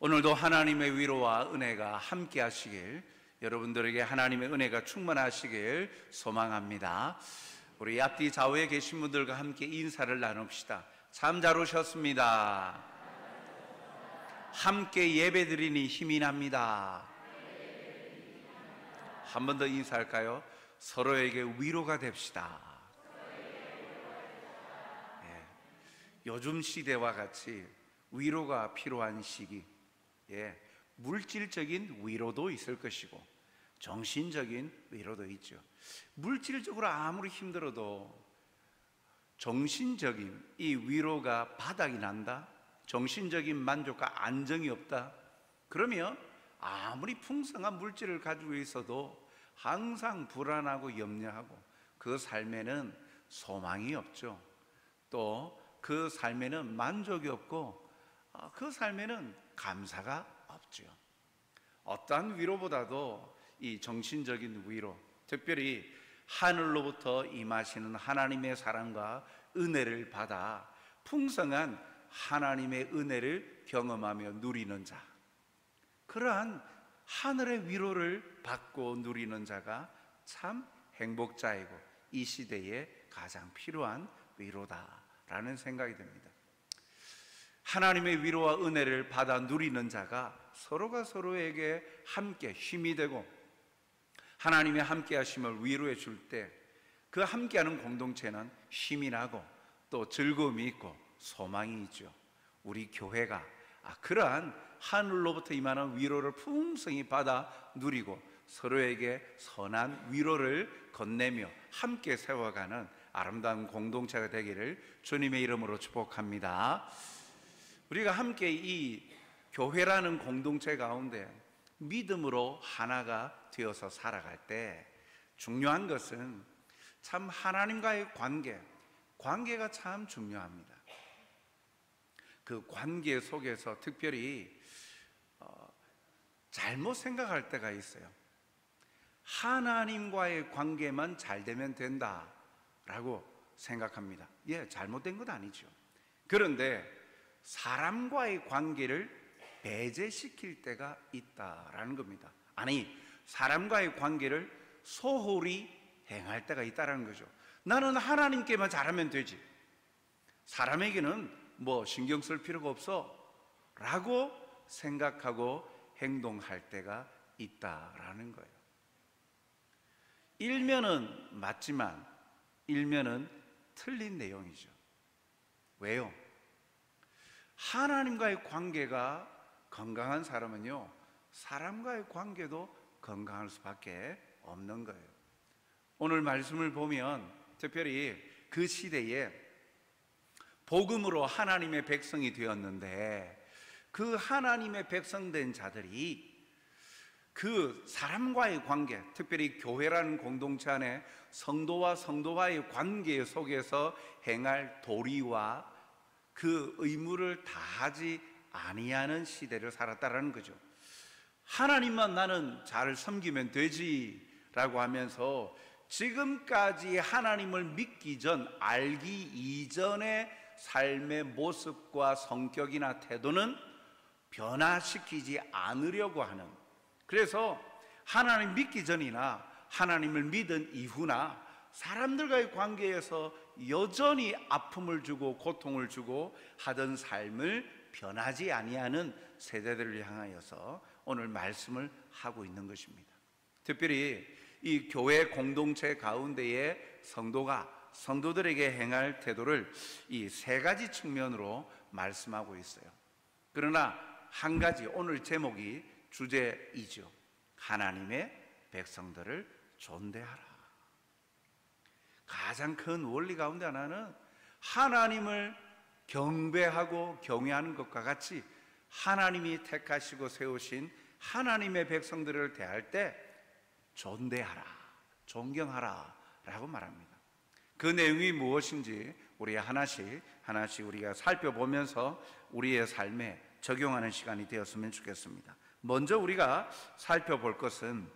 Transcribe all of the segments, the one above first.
오늘도 하나님의 위로와 은혜가 함께 하시길, 여러분들에게 하나님의 은혜가 충만하시길 소망합니다. 우리 앞뒤 좌우에 계신 분들과 함께 인사를 나눕시다. 참 잘 오셨습니다. 함께 예배드리니 힘이 납니다. 한 번 더 인사할까요? 서로에게 위로가 됩시다. 요즘 시대와 같이 위로가 필요한 시기, 물질적인 위로도 있을 것이고 정신적인 위로도 있죠. 물질적으로 아무리 힘들어도 정신적인 이 위로가 바닥이 난다, 정신적인 만족과 안정이 없다, 그러면 아무리 풍성한 물질을 가지고 있어도 항상 불안하고 염려하고 그 삶에는 소망이 없죠. 또 그 삶에는 만족이 없고 그 삶에는 감사가 없죠. 어떠한 위로보다도 이 정신적인 위로, 특별히 하늘로부터 임하시는 하나님의 사랑과 은혜를 받아 풍성한 하나님의 은혜를 경험하며 누리는 자, 그러한 하늘의 위로를 받고 누리는 자가 참 행복자이고 이 시대에 가장 필요한 위로다라는 생각이 듭니다. 하나님의 위로와 은혜를 받아 누리는 자가 서로가 서로에게 함께 힘이 되고 하나님의 함께 하심을 위로해 줄 때 그 함께하는 공동체는 힘이 나고 또 즐거움이 있고 소망이 있죠. 우리 교회가 그러한 하늘로부터 임하는 위로를 풍성히 받아 누리고 서로에게 선한 위로를 건네며 함께 세워가는 아름다운 공동체가 되기를 주님의 이름으로 축복합니다. 우리가 함께 이 교회라는 공동체 가운데 믿음으로 하나가 되어서 살아갈 때 중요한 것은 참 하나님과의 관계가 참 중요합니다. 그 관계 속에서 특별히 잘못 생각할 때가 있어요. 하나님과의 관계만 잘 되면 된다라고 생각합니다. 잘못된 건 아니죠. 그런데 사람과의 관계를 배제시킬 때가 있다라는 겁니다. 아니, 사람과의 관계를 소홀히 행할 때가 있다라는 거죠. 나는 하나님께만 잘하면 되지, 사람에게는 뭐 신경 쓸 필요가 없어 라고 생각하고 행동할 때가 있다라는 거예요. 일면은 맞지만 일면은 틀린 내용이죠. 왜요? 하나님과의 관계가 건강한 사람은요, 사람과의 관계도 건강할 수밖에 없는 거예요. 오늘 말씀을 보면 특별히 그 시대에 복음으로 하나님의 백성이 되었는데 그 하나님의 백성된 자들이 그 사람과의 관계, 특별히 교회라는 공동체 안에 성도와 성도와의 관계 속에서 행할 도리와 그 의무를 다하지 아니하는 시대를 살았다라는 거죠. 하나님만 나는 잘 섬기면 되지라고 하면서 지금까지 하나님을 믿기 전, 알기 이전의 삶의 모습과 성격이나 태도는 변화시키지 않으려고 하는, 그래서 하나님 믿기 전이나 하나님을 믿은 이후나 사람들과의 관계에서 여전히 아픔을 주고 고통을 주고 하던 삶을 변하지 아니하는 세대들을 향하여서 오늘 말씀을 하고 있는 것입니다. 특별히 이 교회 공동체 가운데에 성도들에게 행할 태도를 이 세 가지 측면으로 말씀하고 있어요. 그러나 한 가지, 오늘 제목이 주제이죠. 하나님의 백성들을 존대하라. 가장 큰 원리 가운데 하나는 하나님을 경배하고 경외하는 것과 같이 하나님이 택하시고 세우신 하나님의 백성들을 대할 때 존대하라, 존경하라 라고 말합니다. 그 내용이 무엇인지 우리 하나씩 우리가 살펴보면서 우리의 삶에 적용하는 시간이 되었으면 좋겠습니다. 먼저 우리가 살펴볼 것은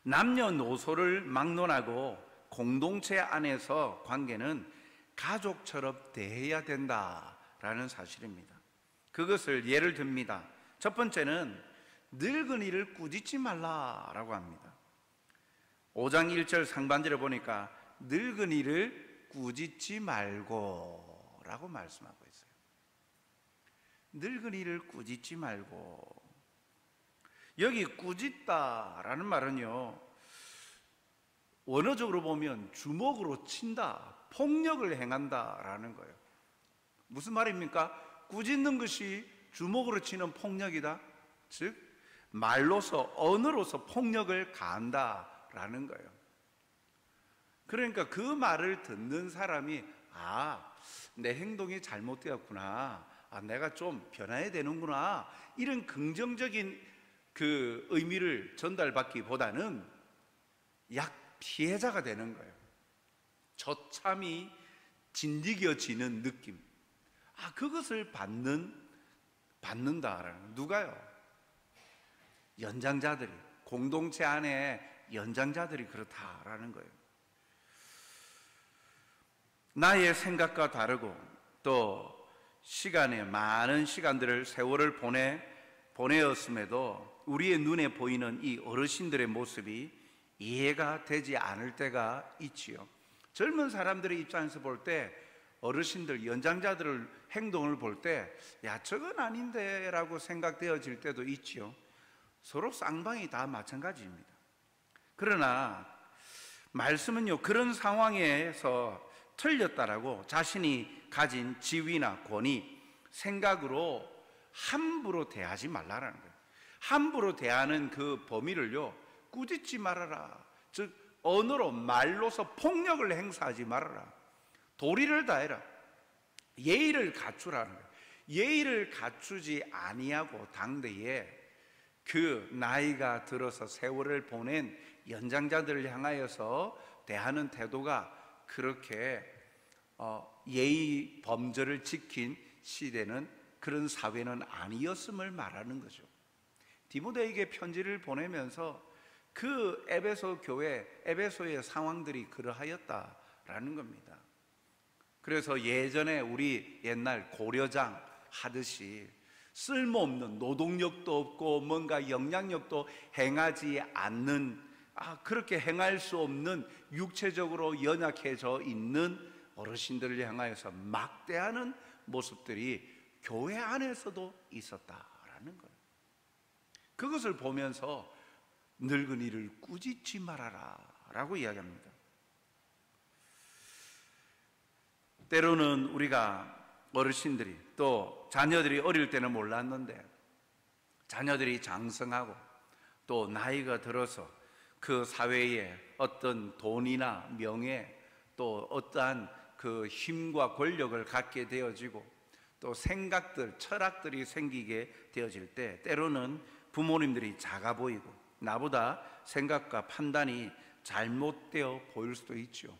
남녀노소를 막론하고 공동체 안에서 관계는 가족처럼 대해야 된다라는 사실입니다. 그것을 예를 듭니다. 첫 번째는 늙은이를 꾸짖지 말라라고 합니다. 5장 1절 상반절에 보니까 늙은이를 꾸짖지 말고 라고 말씀하고 있어요. 늙은이를 꾸짖지 말고. 여기 꾸짖다라는 말은요, 원어적으로 보면 주먹으로 친다, 폭력을 행한다라는 거예요. 무슨 말입니까? 꾸짖는 것이 주먹으로 치는 폭력이다. 즉 말로서, 언어로서 폭력을 가한다라는 거예요. 그러니까 그 말을 듣는 사람이 내 행동이 잘못되었구나, 내가 좀 변해야 되는구나, 이런 긍정적인 그 의미를 전달받기보다는 약 피해자가 되는 거예요. 처참히 진디겨지는 느낌, 그것을 받는다라는. 누가요? 연장자들이, 공동체 안에 연장자들이 그렇다라는 거예요. 나의 생각과 다르고 또 시간에 많은 시간들을, 세월을 보내었음에도 우리의 눈에 보이는 이 어르신들의 모습이 이해가 되지 않을 때가 있지요. 젊은 사람들의 입장에서 볼 때 어르신들, 연장자들의 행동을 볼 때 저건 아닌데 라고 생각되어질 때도 있지요. 서로 쌍방이 다 마찬가지입니다. 그러나 말씀은요, 그런 상황에서 틀렸다라고 자신이 가진 지위나 권위, 생각으로 함부로 대하지 말라라는 거예요. 함부로 대하는 그 범위를요, 꾸짖지 말아라. 즉 언어로, 말로서 폭력을 행사하지 말아라. 도리를 다해라. 예의를 갖추라는 거예요. 예의를 갖추지 아니하고 당대에 그 나이가 들어서 세월을 보낸 연장자들을 향하여서 대하는 태도가 그렇게 예의 범절을 지킨 시대는, 그런 사회는 아니었음을 말하는 거죠. 디모데에게 편지를 보내면서 그 에베소 교회, 에베소의 상황들이 그러하였다라는 겁니다. 그래서 예전에 우리 옛날 고려장 하듯이 쓸모없는, 노동력도 없고 뭔가 영향력도 행하지 않는, 그렇게 행할 수 없는, 육체적으로 연약해져 있는 어르신들을 향하여서 막대하는 모습들이 교회 안에서도 있었다라는 거예요. 그것을 보면서 늙은이를 꾸짖지 말아라 라고 이야기합니다. 때로는 우리가 어르신들이, 또 자녀들이 어릴 때는 몰랐는데 자녀들이 장성하고 또 나이가 들어서 그 사회에 어떤 돈이나 명예, 또 어떠한 그 힘과 권력을 갖게 되어지고 또 생각들, 철학들이 생기게 되어질 때 때로는 부모님들이 작아 보이고 나보다 생각과 판단이 잘못되어 보일 수도 있죠.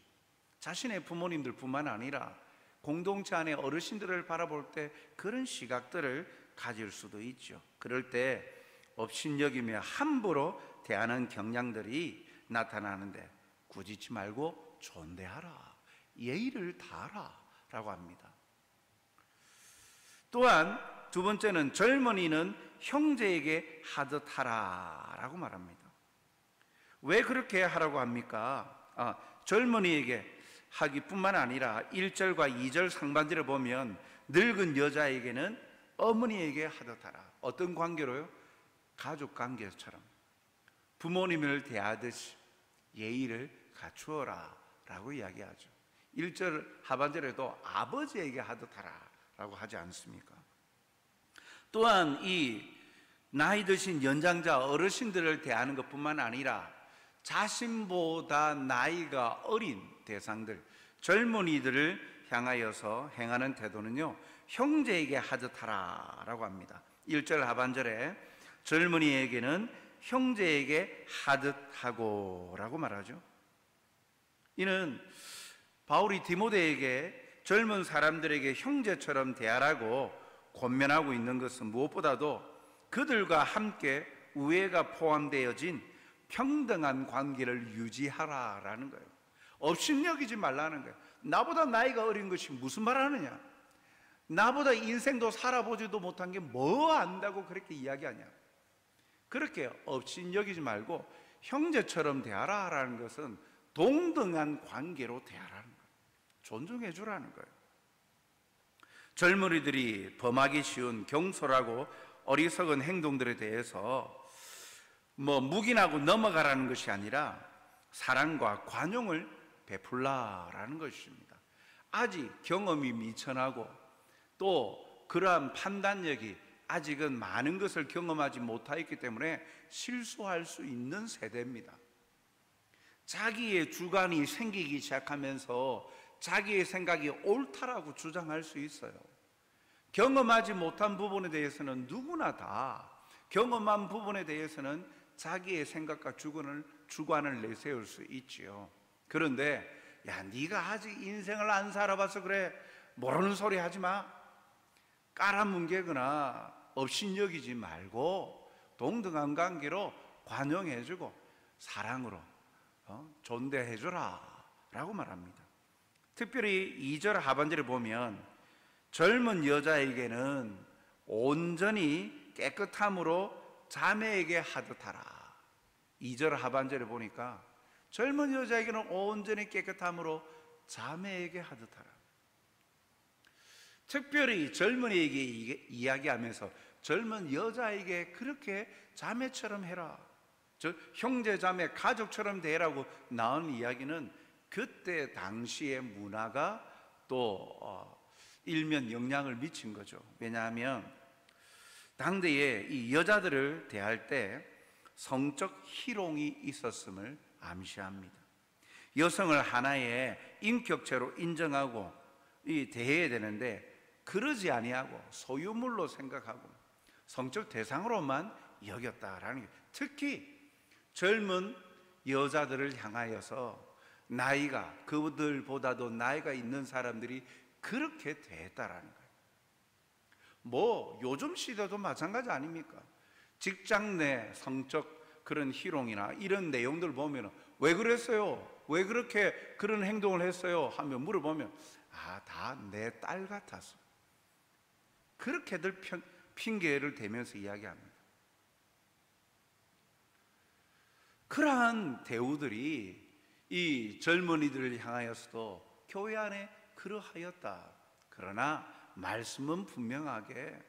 자신의 부모님들 뿐만 아니라 공동체 안에 어르신들을 바라볼 때 그런 시각들을 가질 수도 있죠. 그럴 때 업신여기며 함부로 대하는 경향들이 나타나는데 꾸짖지 말고 존대하라, 예의를 다하라 라고 합니다. 또한 두 번째는 젊은이는 형제에게 하듯 하라 라고 말합니다. 왜 그렇게 하라고 합니까? 젊은이에게 하기뿐만 아니라 1절과 2절 상반절에 보면 늙은 여자에게는 어머니에게 하듯 하라. 어떤 관계로요? 가족 관계처럼 부모님을 대하듯이 예의를 갖추어라 라고 이야기하죠. 1절 하반절에도 아버지에게 하듯 하라 라고 하지 않습니까? 또한 이 나이 드신 연장자 어르신들을 대하는 것뿐만 아니라 자신보다 나이가 어린 대상들, 젊은이들을 향하여서 행하는 태도는요, 형제에게 하듯 하라 라고 합니다. 1절 하반절에 젊은이에게는 형제에게 하듯 하고 라고 말하죠. 이는 바울이 디모데에게 젊은 사람들에게 형제처럼 대하라고 권면하고 있는 것은 무엇보다도 그들과 함께 우애가 포함되어진 평등한 관계를 유지하라라는 거예요. 업신여기지 말라는 거예요. 나보다 나이가 어린 것이 무슨 말 하느냐? 나보다 인생도 살아보지도 못한 게 뭐 안다고 그렇게 이야기하냐. 그렇게 업신여기지 말고 형제처럼 대하라라는 것은 동등한 관계로 대하라는 거예요. 존중해 주라는 거예요. 젊은이들이 범하기 쉬운 경솔하고 어리석은 행동들에 대해서 묵인하고 넘어가라는 것이 아니라 사랑과 관용을 베풀라라는 것입니다. 아직 경험이 미천하고 또 그러한 판단력이 아직은 많은 것을 경험하지 못하였기 때문에 실수할 수 있는 세대입니다. 자기의 주관이 생기기 시작하면서 자기의 생각이 옳다라고 주장할 수 있어요. 경험하지 못한 부분에 대해서는 누구나 다 경험한 부분에 대해서는 자기의 생각과 주관을 내세울 수 있지요. 그런데 야, 네가 아직 인생을 안 살아봐서 그래, 모르는 소리 하지 마, 깔아뭉개거나 업신여기지 말고 동등한 관계로 관용해주고 사랑으로 존대해주라 라고 말합니다. 특별히 2절 하반절에 보면 젊은 여자에게는 온전히 깨끗함으로 자매에게 하듯하라. 2절 하반절에 보니까 젊은 여자에게는 온전히 깨끗함으로 자매에게 하듯하라. 특별히 젊은이에게 이야기하면서 젊은 여자에게 그렇게 자매처럼 해라, 형제 자매 가족처럼 대라고 나온 이야기는 그때 당시의 문화가 또 일면 영향을 미친 거죠. 왜냐하면 당대에 이 여자들을 대할 때 성적 희롱이 있었음을 암시합니다. 여성을 하나의 인격체로 인정하고 대해야 되는데 그러지 아니하고 소유물로 생각하고 성적 대상으로만 여겼다라는 게, 특히 젊은 여자들을 향하여서 나이가, 그들보다도 나이가 있는 사람들이 그렇게 대했다라는 거예요. 요즘 시대도 마찬가지 아닙니까? 직장 내 성적 그런 희롱이나 이런 내용들 보면 왜 그랬어요? 왜 그렇게 그런 행동을 했어요? 하면 물어보면 다 내 딸 같아서, 그렇게들 핑계를 대면서 이야기합니다. 그러한 대우들이 이 젊은이들을 향하여서도 교회 안에 그러하였다. 그러나 말씀은 분명하게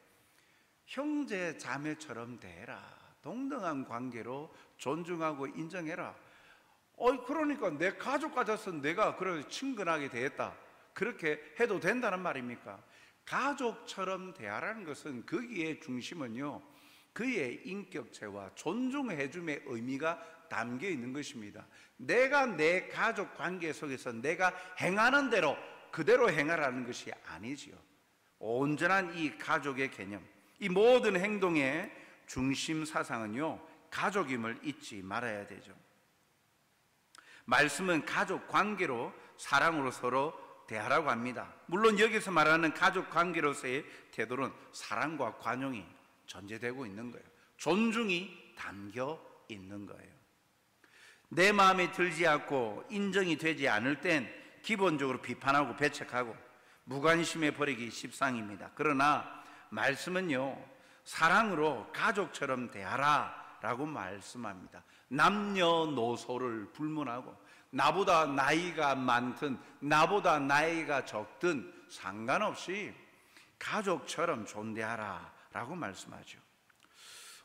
형제 자매처럼 대해라, 동등한 관계로 존중하고 인정해라. 그러니까 내 가족 같아서 내가 그렇게 친근하게 대했다, 그렇게 해도 된다는 말입니까? 가족처럼 대하라는 것은, 거기에 중심은요, 그의 인격체와 존중해줌의 의미가 담겨 있는 것입니다. 내가 내 가족 관계 속에서 내가 행하는 대로 그대로 행하라는 것이 아니지요. 온전한 이 가족의 개념, 이 모든 행동의 중심 사상은요, 가족임을 잊지 말아야 되죠. 말씀은 가족 관계로 사랑으로 서로 대하라고 합니다. 물론 여기서 말하는 가족 관계로서의 태도는 사랑과 관용이 전제되고 있는 거예요. 존중이 담겨 있는 거예요. 내 마음에 들지 않고 인정이 되지 않을 땐 기본적으로 비판하고 배척하고 무관심해 버리기 십상입니다. 그러나 말씀은요, 사랑으로 가족처럼 대하라 라고 말씀합니다. 남녀노소를 불문하고 나보다 나이가 많든 나보다 나이가 적든 상관없이 가족처럼 존대하라 라고 말씀하죠.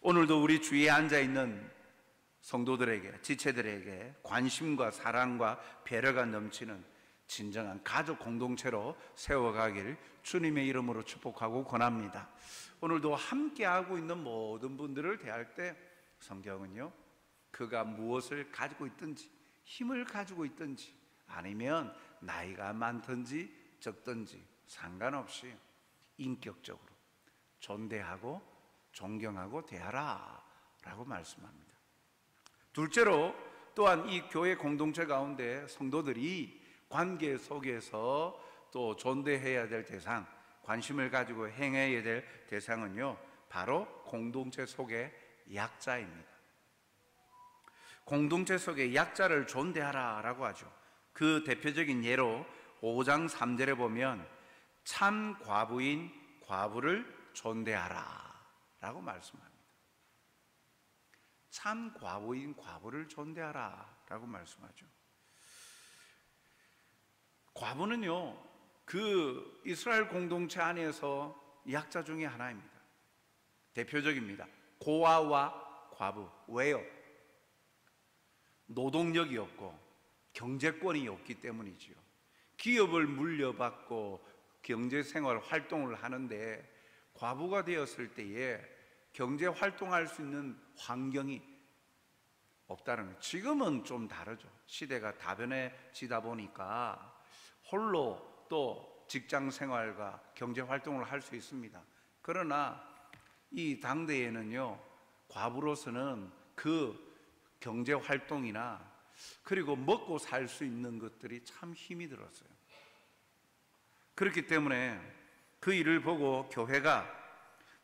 오늘도 우리 주위에 앉아있는 성도들에게, 지체들에게 관심과 사랑과 배려가 넘치는 진정한 가족 공동체로 세워가길 주님의 이름으로 축복하고 권합니다. 오늘도 함께하고 있는 모든 분들을 대할 때 성경은요, 그가 무엇을 가지고 있든지, 힘을 가지고 있든지, 아니면 나이가 많든지 적든지 상관없이 인격적으로 존대하고 존경하고 대하라 라고 말씀합니다. 둘째로, 또한 이 교회 공동체 가운데 성도들이 관계 속에서 또 존대해야 될 대상, 관심을 가지고 행해야 될 대상은요, 바로 공동체 속의 약자입니다. 공동체 속의 약자를 존대하라 라고 하죠. 그 대표적인 예로 5장 3절에 보면 참 과부인 과부를 존대하라 라고 말씀합니다. 참 과부인 과부를 존대하라 라고 말씀하죠. 과부는요, 그 이스라엘 공동체 안에서 약자 중에 하나입니다. 대표적입니다. 고아와 과부. 왜요? 노동력이 없고 경제권이 없기 때문이지요. 기업을 물려받고 경제생활 활동을 하는데 과부가 되었을 때에 경제 활동할 수 있는 환경이 없다는 거예요. 지금은 좀 다르죠. 시대가 다변해지다 보니까 홀로 또 직장 생활과 경제 활동을 할 수 있습니다. 그러나 이 당대에는요, 과부로서는 그 경제 활동이나 그리고 먹고 살 수 있는 것들이 참 힘이 들었어요. 그렇기 때문에 그 일을 보고 교회가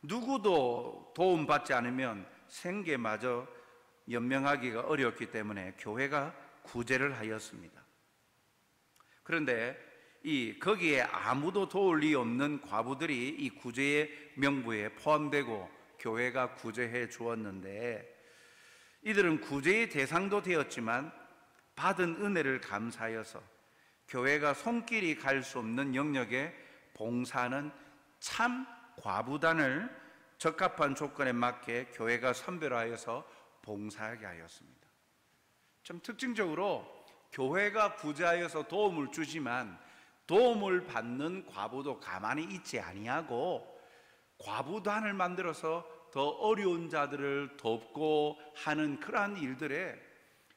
누구도 도움받지 않으면 생계마저 연명하기가 어렵기 때문에 교회가 구제를 하였습니다. 그런데 거기에 아무도 도울 리 없는 과부들이 이 구제의 명부에 포함되고 교회가 구제해 주었는데, 이들은 구제의 대상도 되었지만 받은 은혜를 감사하여서 교회가 손길이 갈 수 없는 영역에 봉사하는 참 과부단을 적합한 조건에 맞게 교회가 선별하여서 봉사하게 하였습니다. 좀 특징적으로 교회가 구제하여서 도움을 주지만 도움을 받는 과부도 가만히 있지 아니하고 과부단을 만들어서 더 어려운 자들을 돕고 하는 그러한 일들에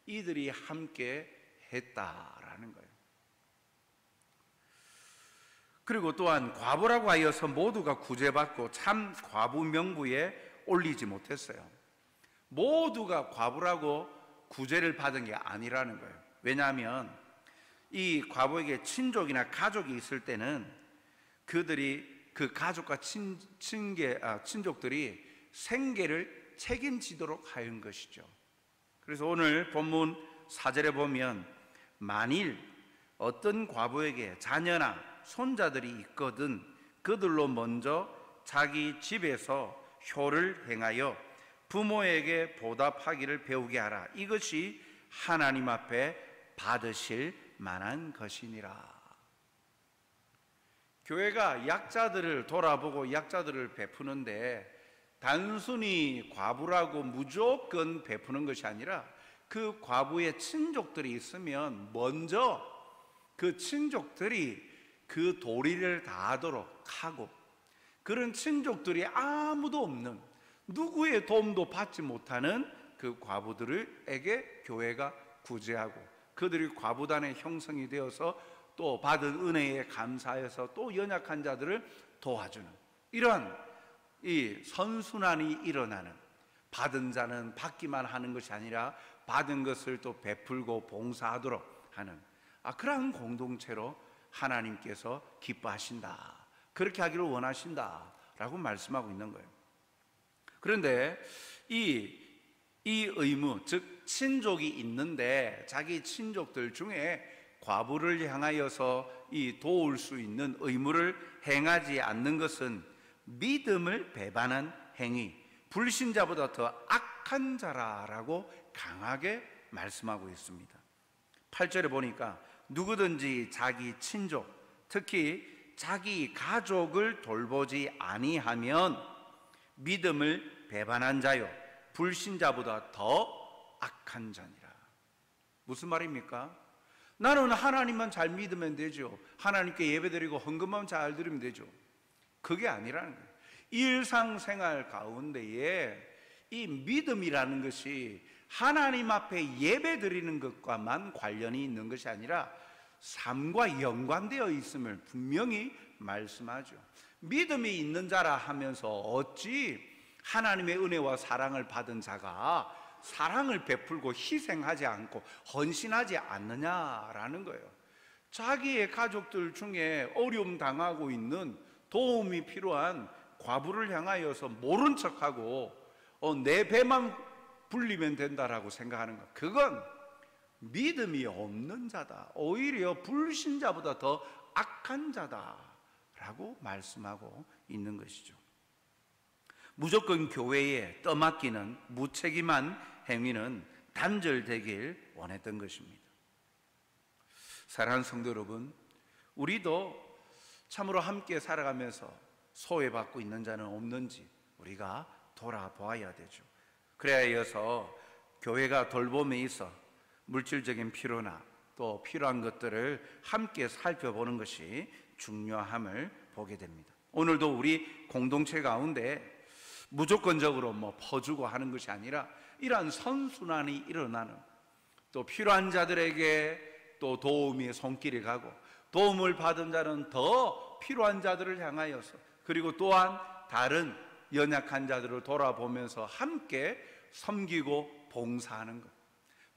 이들이 함께 했다라는 거예요. 그리고 또한 과부라고 하여서 모두가 구제받고 참 과부 명부에 올리지 못했어요. 모두가 과부라고 구제를 받은 게 아니라는 거예요. 왜냐하면 이 과부에게 친족이나 가족이 있을 때는 그들이 그 가족과 친족들이 생계를 책임지도록 하는 것이죠. 그래서 오늘 본문 4절에 보면 만일 어떤 과부에게 자녀나 손자들이 있거든 그들로 먼저 자기 집에서 효를 행하여 부모에게 보답하기를 배우게 하라. 이것이 하나님 앞에 받으실 만한 것이니라. 교회가 약자들을 돌아보고 약자들을 베푸는데 단순히 과부라고 무조건 베푸는 것이 아니라 그 과부의 친족들이 있으면 먼저 그 친족들이 그 도리를 다하도록 하고, 그런 친족들이 아무도 없는, 누구의 도움도 받지 못하는 그 과부들에게 교회가 구제하고 그들이 과부단의 형성이 되어서 또 받은 은혜에 감사해서 또 연약한 자들을 도와주는 이러한 이 선순환이 일어나는, 받은 자는 받기만 하는 것이 아니라 받은 것을 또 베풀고 봉사하도록 하는 그러한 공동체로 하나님께서 기뻐하신다, 그렇게 하기를 원하신다 라고 말씀하고 있는 거예요. 그런데 이 의무, 즉 친족이 있는데 자기 친족들 중에 과부를 향하여서 이 도울 수 있는 의무를 행하지 않는 것은 믿음을 배반한 행위, 불신자보다 더 악한 자라라고 강하게 말씀하고 있습니다. 8절에 보니까 누구든지 자기 친족, 특히 자기 가족을 돌보지 아니하면 믿음을 배반한 자요 불신자보다 더 악한 자니라. 무슨 말입니까? 나는 하나님만 잘 믿으면 되죠. 하나님께 예배드리고 헌금만 잘 드리면 되죠. 그게 아니라는 거예요. 일상생활 가운데에 이 믿음이라는 것이 하나님 앞에 예배드리는 것과만 관련이 있는 것이 아니라 삶과 연관되어 있음을 분명히 말씀하죠. 믿음이 있는 자라 하면서 어찌 하나님의 은혜와 사랑을 받은 자가 사랑을 베풀고 희생하지 않고 헌신하지 않느냐라는 거예요. 자기의 가족들 중에 어려움 당하고 있는, 도움이 필요한 과부를 향하여서 모른 척하고 내 배만 불리면 된다라고 생각하는 것, 그건 믿음이 없는 자다, 오히려 불신자보다 더 악한 자다라고 라고 말씀하고 있는 것이죠. 무조건 교회에 떠맡기는 무책임한 행위는 단절되길 원했던 것입니다. 사랑하는 성도 여러분, 우리도 참으로 함께 살아가면서 소외받고 있는 자는 없는지 우리가 돌아보아야 되죠. 그래야 해서 교회가 돌봄에 있어 물질적인 필요나 또 필요한 것들을 함께 살펴보는 것이 중요함을 보게 됩니다. 오늘도 우리 공동체 가운데 무조건적으로 퍼주고 하는 것이 아니라 이러한 선순환이 일어나는, 또 필요한 자들에게 또 도움의 손길이 가고 도움을 받은 자는 더 필요한 자들을 향하여서, 그리고 또한 다른 연약한 자들을 돌아보면서 함께 섬기고 봉사하는 것,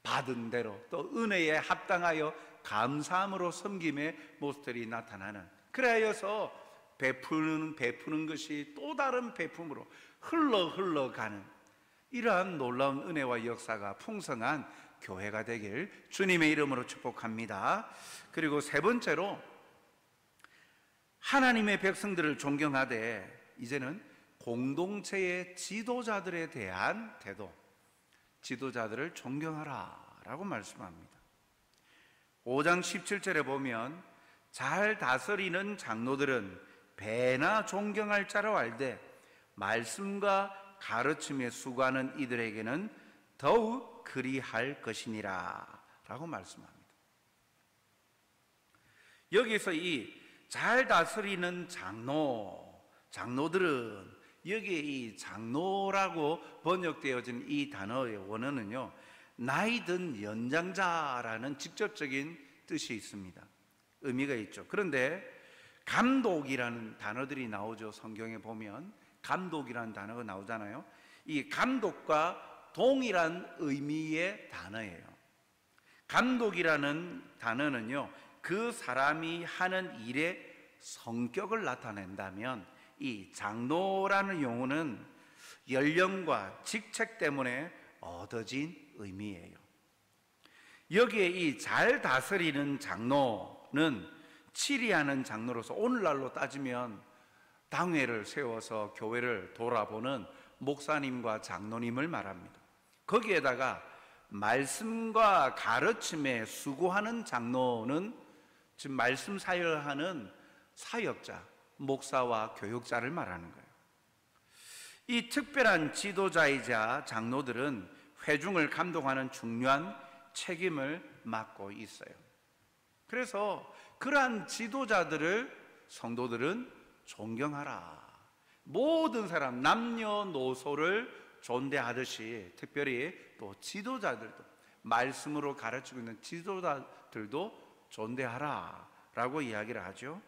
받은 대로 또 은혜에 합당하여 감사함으로 섬김의 모습들이 나타나는, 그래서 베푸는 것이 또 다른 베품으로 흘러가는 이러한 놀라운 은혜와 역사가 풍성한 교회가 되길 주님의 이름으로 축복합니다. 그리고 세 번째로, 하나님의 백성들을 존경하되 이제는 공동체의 지도자들에 대한 태도, 지도자들을 존경하라 라고 말씀합니다. 5장 17절에 보면 잘 다스리는 장로들은 배나 존경할 자로 알되 말씀과 가르침에 수고하는 이들에게는 더욱 그리할 것이니라 라고 말씀합니다. 여기서 이 잘 다스리는 장로들은, 여기에 이 장로라고 번역되어진 이 단어의 원어는요, 나이 든 연장자라는 직접적인 뜻이 있습니다. 의미가 있죠. 그런데 감독이라는 단어들이 나오죠. 성경에 보면 감독이라는 단어가 나오잖아요. 이 감독과 동일한 의미의 단어예요. 감독이라는 단어는요, 그 사람이 하는 일의 성격을 나타낸다면, 이 장로라는 용어는 연령과 직책 때문에 얻어진 의미예요. 여기에 이 잘 다스리는 장로는 치리하는 장로로서 오늘날로 따지면 당회를 세워서 교회를 돌아보는 목사님과 장로님을 말합니다. 거기에다가 말씀과 가르침에 수고하는 장로는 지금 말씀 사역하는 사역자, 목사와 교육자를 말하는 거예요. 이 특별한 지도자이자 장로들은 회중을 감독하는 중요한 책임을 맡고 있어요. 그래서 그러한 지도자들을 성도들은 존경하라. 모든 사람, 남녀노소를 존대하듯이 특별히 또 지도자들도, 말씀으로 가르치고 있는 지도자들도 존대하라 라고 이야기를 하죠.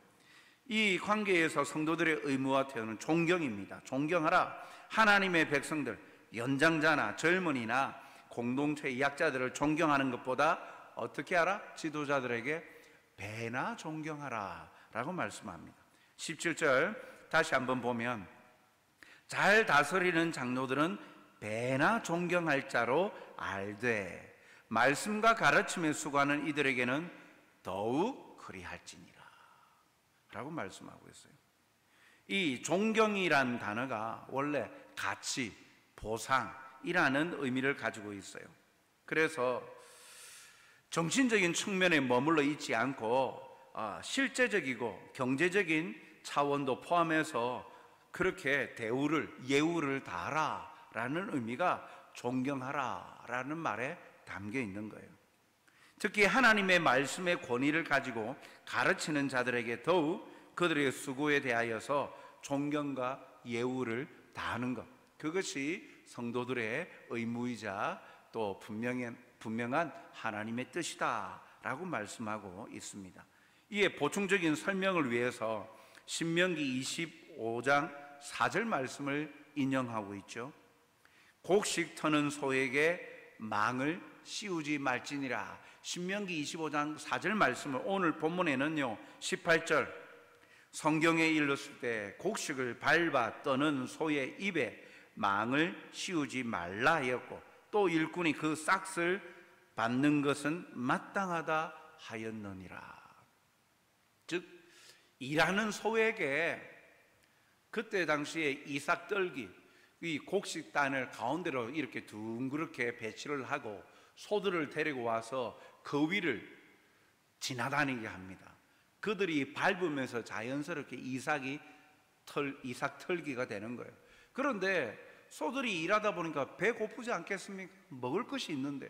이 관계에서 성도들의 의무와 태도는 존경입니다. 존경하라. 하나님의 백성들, 연장자나 젊은이나 공동체의 약자들을 존경하는 것보다 어떻게 하라? 지도자들에게 배나 존경하라 라고 말씀합니다. 17절 다시 한번 보면 잘 다스리는 장로들은 배나 존경할 자로 알되 말씀과 가르침에 수고하는 이들에게는 더욱 그리할지니라 라고 말씀하고 있어요. 이 존경이란 단어가 원래 가치, 보상이라는 의미를 가지고 있어요. 그래서 정신적인 측면에 머물러 있지 않고 실제적이고 경제적인 차원도 포함해서 그렇게 예우를 다하라 라는 의미가 존경하라 라는 말에 담겨 있는 거예요. 특히 하나님의 말씀의 권위를 가지고 가르치는 자들에게 더욱 그들의 수고에 대하여서 존경과 예우를 다하는 것, 그것이 성도들의 의무이자 또 분명한 하나님의 뜻이다 라고 말씀하고 있습니다. 이에 보충적인 설명을 위해서 신명기 25장 4절 말씀을 인용하고 있죠. 곡식 터는 소에게 망을 씌우지 말지니라. 신명기 25장 4절 말씀을 오늘 본문에는요 18절 성경에 일렀을 때 곡식을 밟아 떠는 소의 입에 망을 씌우지 말라 하였고, 또 일꾼이 그 싹을 받는 것은 마땅하다 하였느니라. 즉 일하는 소에게 그때 당시에 이삭떨기, 이 곡식단을 가운데로 이렇게 둥그렇게 배치를 하고 소들을 데리고 와서 그 위를 지나다니게 합니다. 그들이 밟으면서 자연스럽게 이삭털기가 되는 거예요. 그런데 소들이 일하다 보니까 배 고프지 않겠습니까? 먹을 것이 있는데.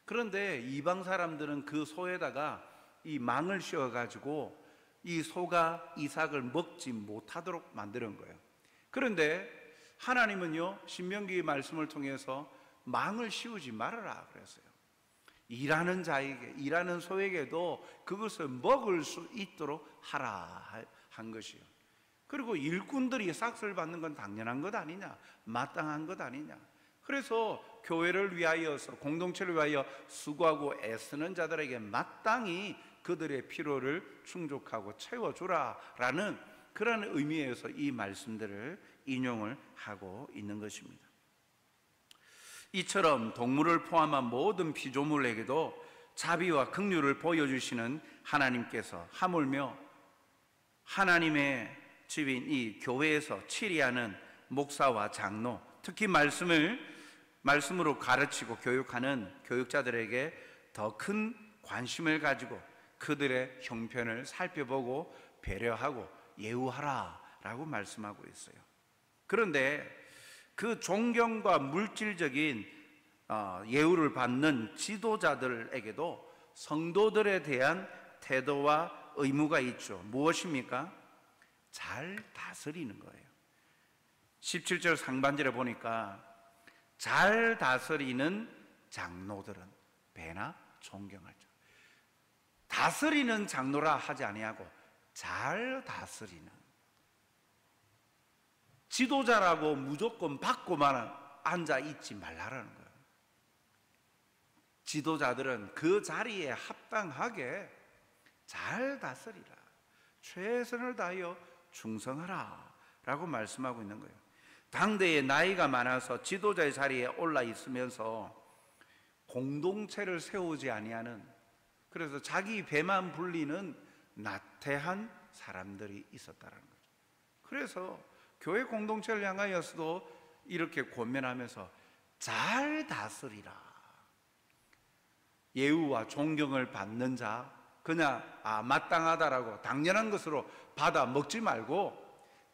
그런데 이방 사람들은 그 소에다가 이 망을 씌워가지고 이 소가 이삭을 먹지 못하도록 만드는 거예요. 그런데 하나님은요, 신명기 말씀을 통해서 망을 씌우지 말아라 그랬어요. 일하는 자에게, 일하는 소에게도 그것을 먹을 수 있도록 하라 한 것이요. 그리고 일꾼들이 삭슬 받는 건 당연한 것 아니냐, 마땅한 것 아니냐. 그래서 교회를 위하여서, 공동체를 위하여 수고하고 애쓰는 자들에게 마땅히 그들의 필요를 충족하고 채워주라라는 그런 의미에서 이 말씀들을 인용을 하고 있는 것입니다. 이처럼 동물을 포함한 모든 피조물에게도 자비와 긍휼을 보여주시는 하나님께서 하물며 하나님의 집인 이 교회에서 치리하는 목사와 장로, 특히 말씀으로 가르치고 교육하는 교육자들에게 더 큰 관심을 가지고 그들의 형편을 살펴보고 배려하고 예우하라 라고 말씀하고 있어요. 그런데 그 존경과 물질적인 예우를 받는 지도자들에게도 성도들에 대한 태도와 의무가 있죠. 무엇입니까? 잘 다스리는 거예요. 17절 상반절에 보니까 잘 다스리는 장로들은 배나 존경하죠. 다스리는 장로라 하지 아니하고 잘 다스리는, 지도자라고 무조건 받고만 앉아 있지 말라라는 거예요. 지도자들은 그 자리에 합당하게 잘 다스리라, 최선을 다하여 충성하라 라고 말씀하고 있는 거예요. 당대에 나이가 많아서 지도자의 자리에 올라 있으면서 공동체를 세우지 아니하는, 그래서 자기 배만 불리는 나태한 사람들이 있었다는 거죠. 그래서 교회 공동체를 향하여서도 이렇게 권면하면서 잘 다스리라. 예우와 존경을 받는 자, 그냥 마땅하다라고 당연한 것으로 받아 먹지 말고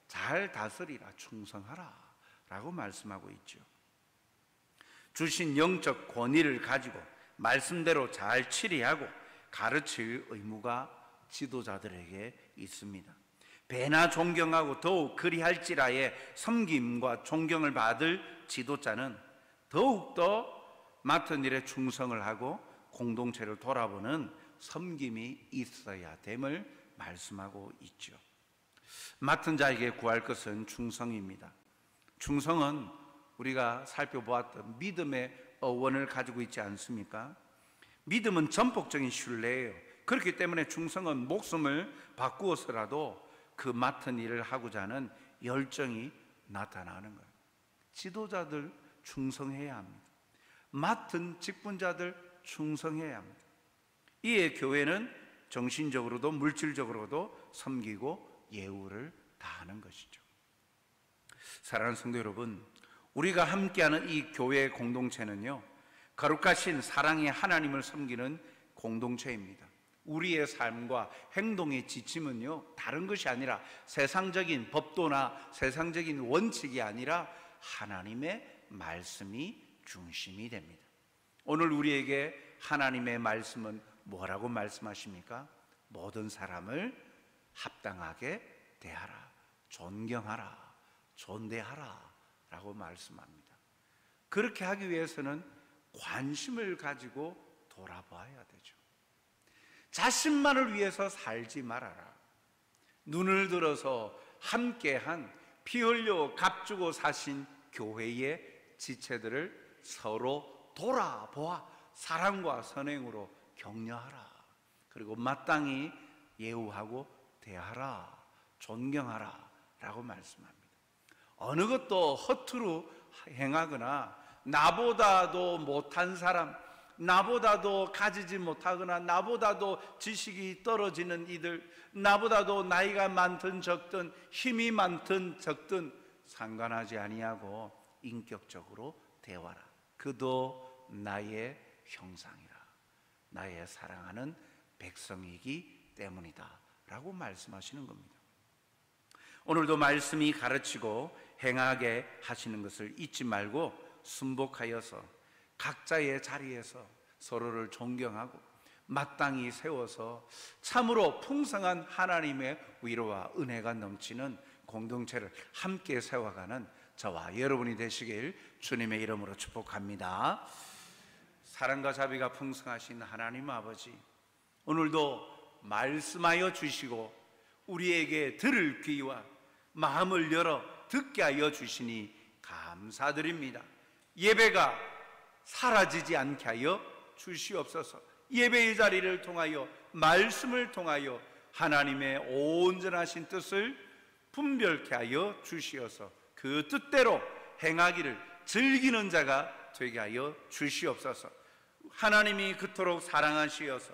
잘 다스리라, 충성하라 라고 말씀하고 있죠. 주신 영적 권위를 가지고 말씀대로 잘 치리하고 가르칠 의무가 지도자들에게 있습니다. 배나 존경하고 더욱 그리할지라의 섬김과 존경을 받을 지도자는 더욱더 맡은 일에 충성을 하고 공동체를 돌아보는 섬김이 있어야 됨을 말씀하고 있죠. 맡은 자에게 구할 것은 충성입니다. 충성은 우리가 살펴보았던 믿음의 어원을 가지고 있지 않습니까? 믿음은 전폭적인 신뢰예요. 그렇기 때문에 충성은 목숨을 바꾸어서라도 그 맡은 일을 하고자 하는 열정이 나타나는 거예요. 지도자들 충성해야 합니다. 맡은 직분자들 충성해야 합니다. 이에 교회는 정신적으로도 물질적으로도 섬기고 예우를 다하는 것이죠. 사랑하는 성도 여러분, 우리가 함께하는 이 교회 공동체는요, 거룩하신 사랑의 하나님을 섬기는 공동체입니다. 우리의 삶과 행동의 지침은요, 다른 것이 아니라 세상적인 법도나 세상적인 원칙이 아니라 하나님의 말씀이 중심이 됩니다. 오늘 우리에게 하나님의 말씀은 뭐라고 말씀하십니까? 모든 사람을 합당하게 대하라, 존경하라, 존대하라 라고 말씀합니다. 그렇게 하기 위해서는 관심을 가지고 돌아봐야 되죠. 자신만을 위해서 살지 말아라. 눈을 들어서 함께한 피 흘려 값주고 사신 교회의 지체들을 서로 돌아보아 사랑과 선행으로 격려하라. 그리고 마땅히 예우하고 대하라, 존경하라 라고 말씀합니다. 어느 것도 허투루 행하거나 나보다도 못한 사람, 나보다도 가지지 못하거나 나보다도 지식이 떨어지는 이들, 나보다도 나이가 많든 적든 힘이 많든 적든 상관하지 아니하고 인격적으로 대화라. 그도 나의 형상이라. 나의 사랑하는 백성이기 때문이다 라고 말씀하시는 겁니다. 오늘도 말씀이 가르치고 행하게 하시는 것을 잊지 말고 순복하여서 각자의 자리에서 서로를 존경하고 마땅히 세워서 참으로 풍성한 하나님의 위로와 은혜가 넘치는 공동체를 함께 세워가는 저와 여러분이 되시길 주님의 이름으로 축복합니다. 사랑과 자비가 풍성하신 하나님 아버지, 오늘도 말씀하여 주시고 우리에게 들을 귀와 마음을 열어 듣게 하여 주시니 감사드립니다. 예배가 사라지지 않게 하여 주시옵소서. 예배의 자리를 통하여 말씀을 통하여 하나님의 온전하신 뜻을 분별케 하여 주시어서 그 뜻대로 행하기를 즐기는 자가 되게 하여 주시옵소서. 하나님이 그토록 사랑하시어서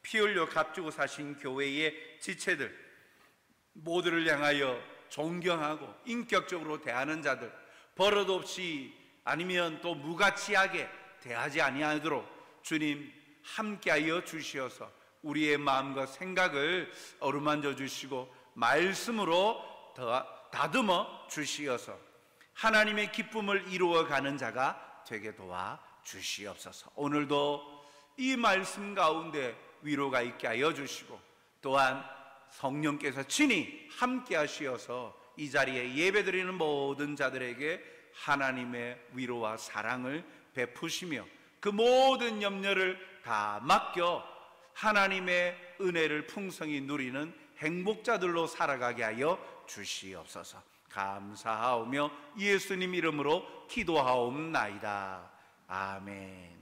피 흘려 값주고 사신 교회의 지체들 모두를 향하여 존경하고 인격적으로 대하는 자들, 버릇없이 아니면 또 무가치하게 대하지 아니하도록 주님 함께하여 주시어서 우리의 마음과 생각을 어루만져 주시고 말씀으로 다듬어 주시어서 하나님의 기쁨을 이루어가는 자가 되게 도와 주시옵소서. 오늘도 이 말씀 가운데 위로가 있게 하여 주시고 또한 성령께서 친히 함께 하시어서 이 자리에 예배드리는 모든 자들에게 하나님의 위로와 사랑을 베푸시며 그 모든 염려를 다 맡겨 하나님의 은혜를 풍성히 누리는 행복자들로 살아가게 하여 주시옵소서. 감사하오며 예수님 이름으로 기도하옵나이다. 아멘.